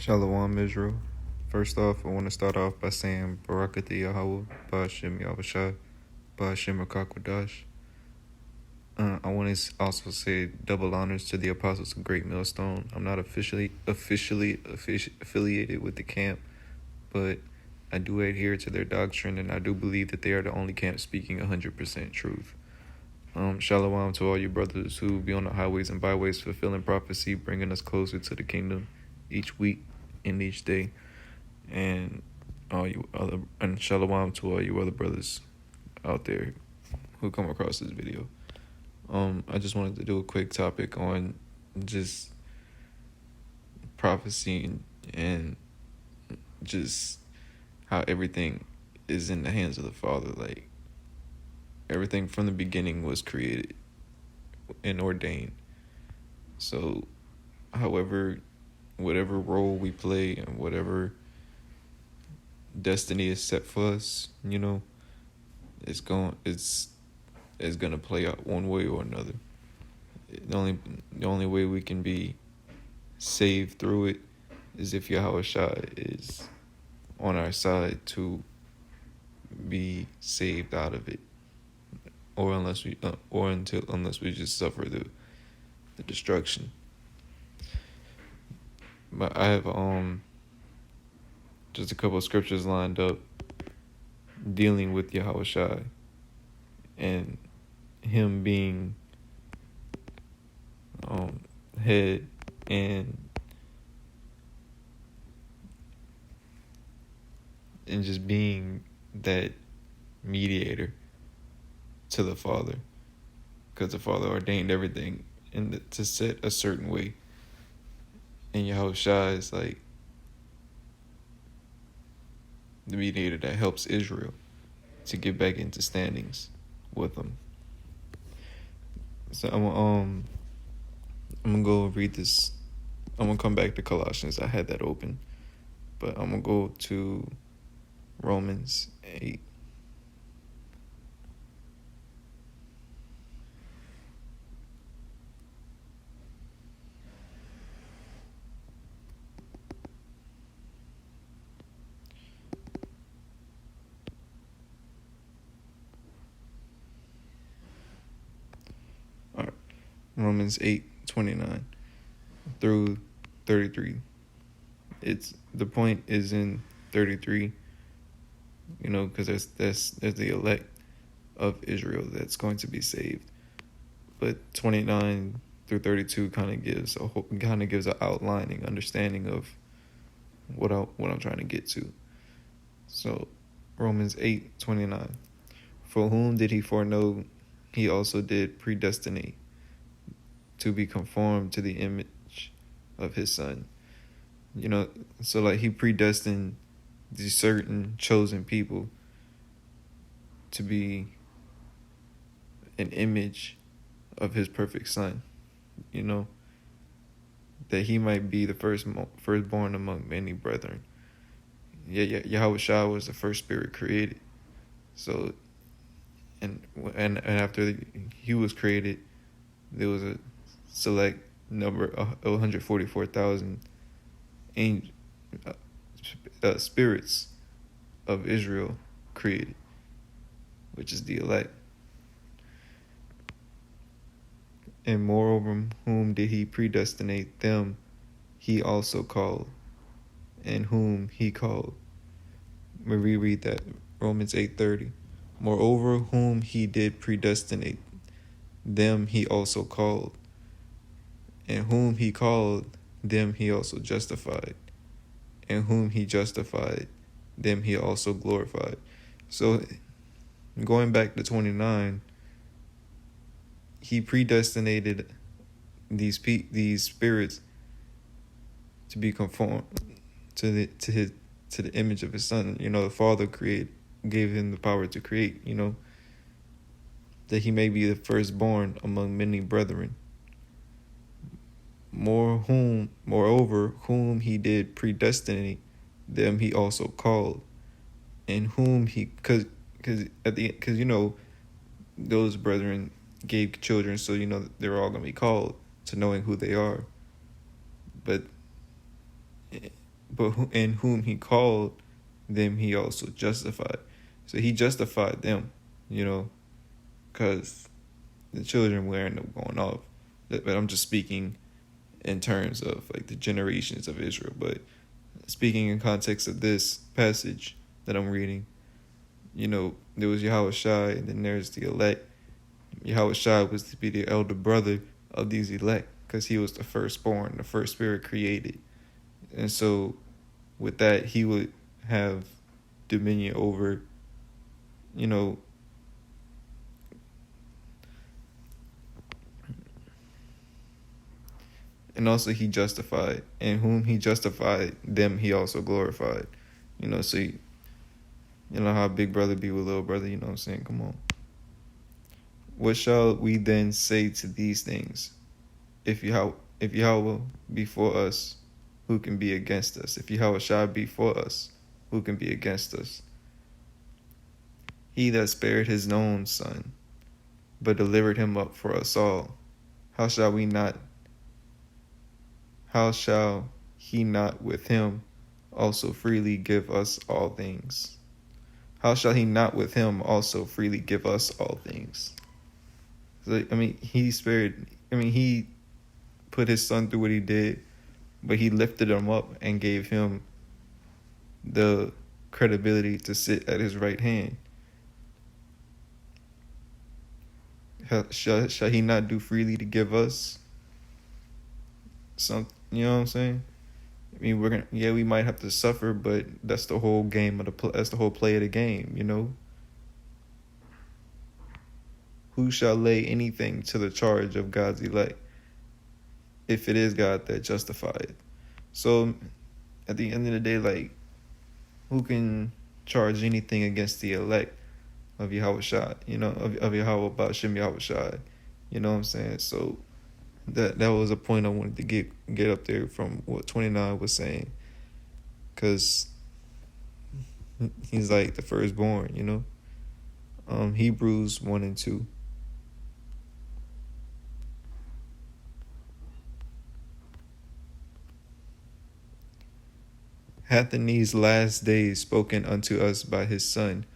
Shalom, Israel. First off, I want to start off by saying Barakati Yahweh, Ba'ashem Yahawashi, Ba'ashem Rakakwadash. I want to also say double honors to the Apostles of Great Millstone. I'm not officially affiliated with the camp, but I do adhere to their doctrine, and I do believe that they are the only camp speaking 100% truth. Shalom to all you brothers who be on the highways and byways fulfilling prophecy, bringing us closer to the kingdom each week and each day. And shalom to all you other brothers out there who come across this video. I just wanted to do a quick topic on just prophecy and just how everything is in the hands of the Father. Like, everything from the beginning was created and ordained. So, whatever role we play and whatever destiny is set for us, it's gonna play out one way or another. The only way we can be saved through it is if Yahawashi is on our side to be saved out of it, or unless we just suffer the destruction. But I have just a couple of scriptures lined up dealing with Yahawashi and him being head and just being that mediator to the Father, because the Father ordained everything to set a certain way, and Yahawashi is like the mediator that helps Israel to get back into standings with them. So I'm gonna go read this. I'm gonna come back to Colossians. I had that open, but I'm gonna go to Romans 8. All right. Romans 8:29 through 33. The point is in 33, because there's the elect of Israel that's going to be saved. But 29 through 32 kind of gives an outlining understanding of what I'm trying to get to. So Romans 8:29. For whom did he foreknow, he also did predestinate to be conformed to the image of his Son. So like he predestined these certain chosen people to be an image of his perfect Son, that he might be the firstborn among many brethren. Yahawashi was the first spirit created. So, and after he was created, there was a select number of 144,000 spirits of Israel created, which is the elect. And moreover, whom did he predestinate, them he also called. And whom he called. Let me reread that. Romans 8:30. Moreover, whom he did predestinate, them he also called. And whom he called, them he also justified. And whom he justified, them he also glorified. So, going back to 29, he predestinated these spirits to be conformed to the image of his Son. The Father gave him the power to create. That he may be the firstborn among many brethren. Moreover, whom he did predestinate, them he also called, and whom he because those brethren gave children, so they're all gonna be called to knowing who they are. But in whom he called, them he also justified. So he justified them, because the children will end up going off. But I'm just speaking in terms of like the generations of Israel. But speaking in context of this passage that I'm reading, there was Yahawashi, and then there's the elect. Yahawashi was to be the elder brother of these elect because he was the firstborn, the first spirit created. And so with that, he would have dominion over, and also he justified, and whom he justified, them he also glorified. So you know how big brother be with little brother, you know what I'm saying? Come on. What shall we then say to these things? If Yahweh be for us, who can be against us? If Yahweh shall be for us, who can be against us? He that spared his own son, but delivered him up for us all, how shall he not with him also freely give us all things? How shall he not with him also freely give us all things? So, he put his son through what he did, but he lifted him up and gave him the credibility to sit at his right hand. Shall he not do freely to give us some? You know what I'm saying? We might have to suffer, but that's the whole game that's the whole play of the game. Who shall lay anything to the charge of God's elect, if it is God that justified? So at the end of the day, like, who can charge anything against the elect of Yahawashi, of Yahweh Ba'ashem Yahawashi? You know what I'm saying? So that was a point I wanted to get up there from what 29 was saying, because he's like the firstborn. Hebrews 1 and 2. Hath in these last days spoken unto us by his Son,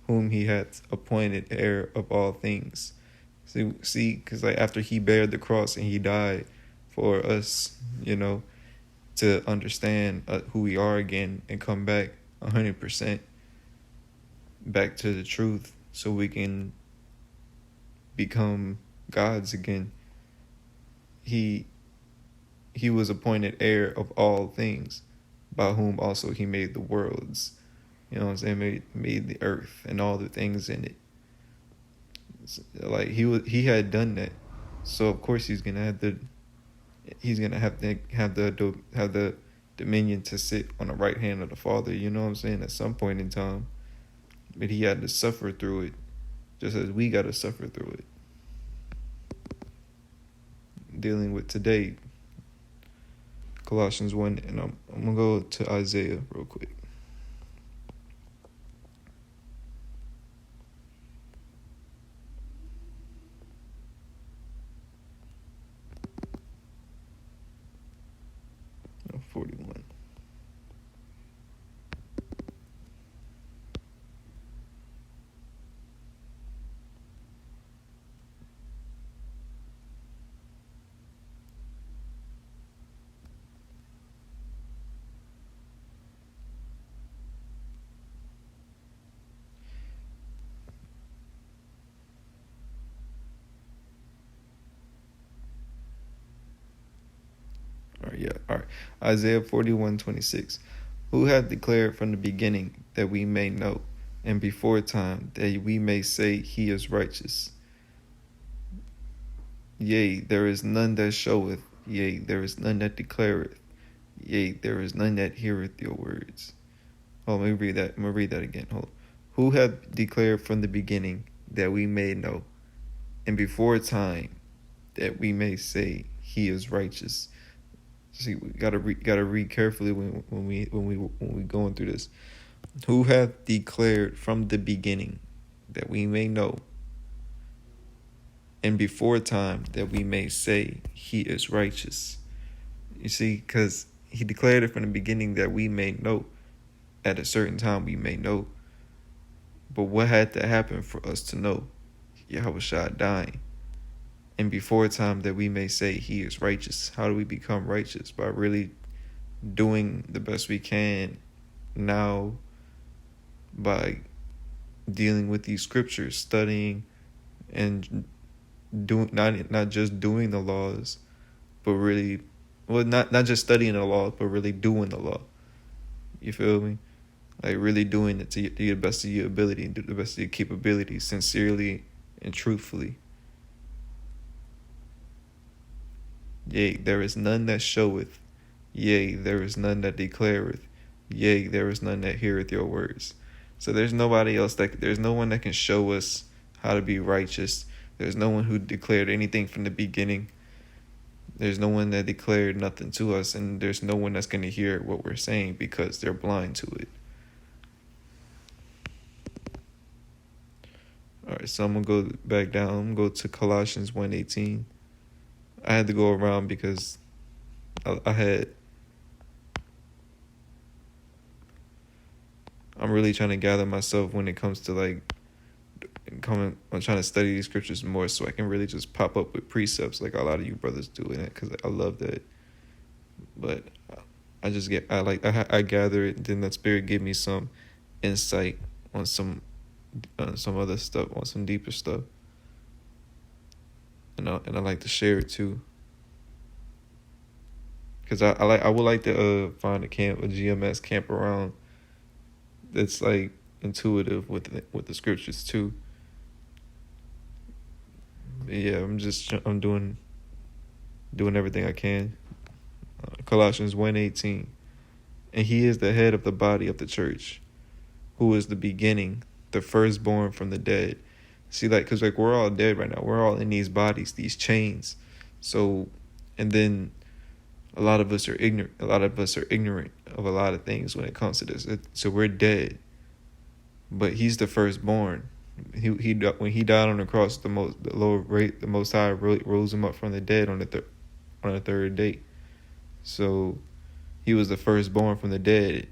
whom he hath appointed heir of all things. See, because like after he bared the cross and he died for us, to understand who we are again and come back 100% back to the truth, so we can become gods again. He was appointed heir of all things, by whom also he made the worlds. You know what I'm saying? Made the earth and all the things in it. Like he had done that, so of course he's gonna have to have the dominion to sit on the right hand of the Father. You know what I'm saying? At some point in time, but he had to suffer through it, just as we got to suffer through it. Dealing with today, Colossians 1, and I'm gonna go to Isaiah real quick. No, 41. All right. Isaiah 41:26. Who hath declared from the beginning, that we may know, and before time, that we may say he is righteous? Yea, there is none that showeth, yea, there is none that declareth, yea, there is none that heareth your words. Let me read that. I'm going to read that again. Hold on. Who hath declared from the beginning, that we may know, and before time, that we may say he is righteous? See, we gotta read carefully when we going through this. Who hath declared from the beginning, that we may know, and before time, that we may say he is righteous? You see, because He declared it from the beginning that we may know. At a certain time, we may know. But what had to happen for us to know? Yahawashi dying. And before time that we may say he is righteous. How do we become righteous? By really doing the best we can now, by dealing with these scriptures, studying, and doing not just doing the laws, but really, well, not just studying the law, but really doing the law. You feel me? Like really doing it to the best of your ability, and do the best of your capability, sincerely and truthfully. Yea, there is none that showeth. Yea, there is none that declareth. Yea, there is none that heareth your words. So there's nobody else there's no one that can show us how to be righteous. There's no one who declared anything from the beginning. There's no one that declared nothing to us, and there's no one that's going to hear what we're saying because they're blind to it. All right, so I'm going to go back down. I'm going to go to Colossians 1:18. I had to go around because I'm really trying to gather myself when it comes to I'm trying to study these scriptures more so I can really just pop up with precepts like a lot of you brothers do in it, because I love that. But I gather it, then that spirit gave me some insight on some other stuff, on some deeper stuff, and I like to share it too, because I would like to find a GMS camp around that's like intuitive with the scriptures too. But yeah, I'm doing everything I can. Colossians 1:18, and he is the head of the body of the church, who is the beginning, the firstborn from the dead. See, because we're all dead right now. We're all in these bodies, these chains. So, and then a lot of us are ignorant. A lot of us are ignorant of a lot of things when it comes to this. So we're dead. But he's the firstborn. He when he died on the cross, the Most High rose him up from the dead on the third day. So he was the firstborn from the dead,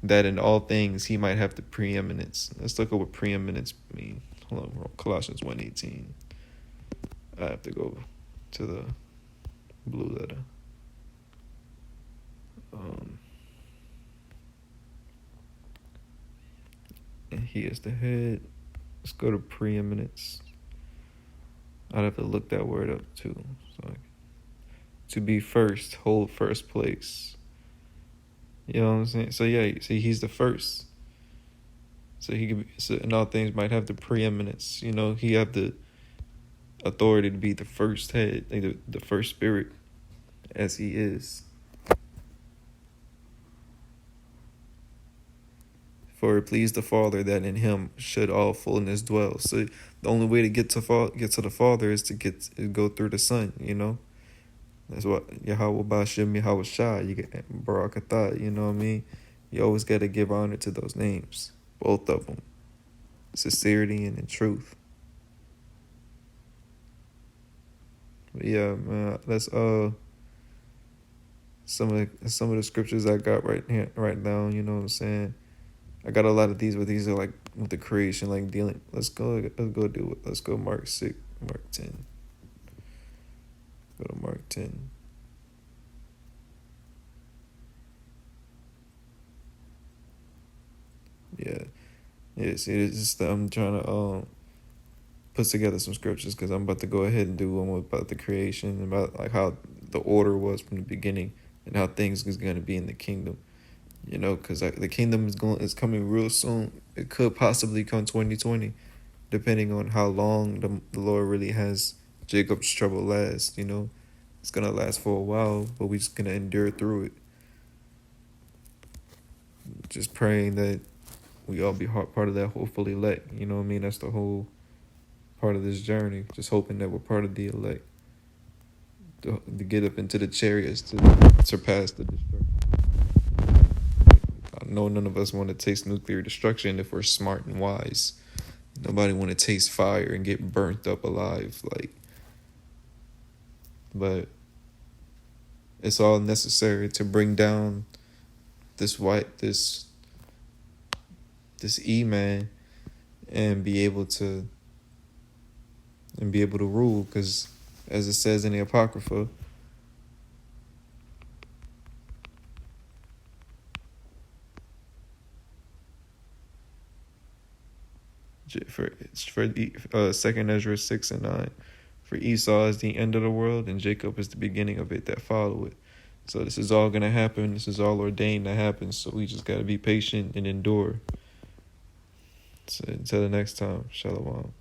that in all things he might have the preeminence. Let's look at what preeminence means. Hold on, Colossians 1:18. I have to go to the blue letter. And he is the head. Let's go to preeminence. I'd have to look that word up too. So, to be first, hold first place. You know what I'm saying? So yeah, see, he's the first. So he could be, in all things might have the preeminence. You know, he have the authority to be the first head, like the first spirit, as he is. For it pleased the Father that in him should all fullness dwell. So the only way to get to the Father is to go through the Son. You know, that's what Yahawashi, you get Barakatah. You know what I mean? You always got to give honor to those names, both of them, sincerity and in truth. But yeah, man, that's some of the scriptures I got right now. You know what I'm saying? I got a lot of these, but these are like with the creation, like dealing. Let's go do it. Let's go Mark 6, Mark 10. Go to Mark 10. Yeah. See, it's just that I'm trying to put together some scriptures because I'm about to go ahead and do one about the creation, about like how the order was from the beginning and how things is going to be in the kingdom. You know, because the kingdom is coming real soon. It could possibly come 2020, depending on how long the Lord really has Jacob's trouble last. You know, it's gonna last for a while, but we're just gonna endure through it. Just praying that we all be part of that hopefully elect. You know what I mean? That's the whole part of this journey. Just hoping that we're part of the elect to get up into the chariots to surpass the destruction. I know none of us want to taste nuclear destruction if we're smart and wise. Nobody want to taste fire and get burnt up alive. But It's all necessary to bring down this E-man and be able to rule, because as it says in the Apocrypha, for Second Ezra 6 and 9, for Esau is the end of the world, and Jacob is the beginning of it that follow it. So this is all gonna happen. This is all ordained to happen. So we just gotta be patient and endure. So until the next time, Shalom.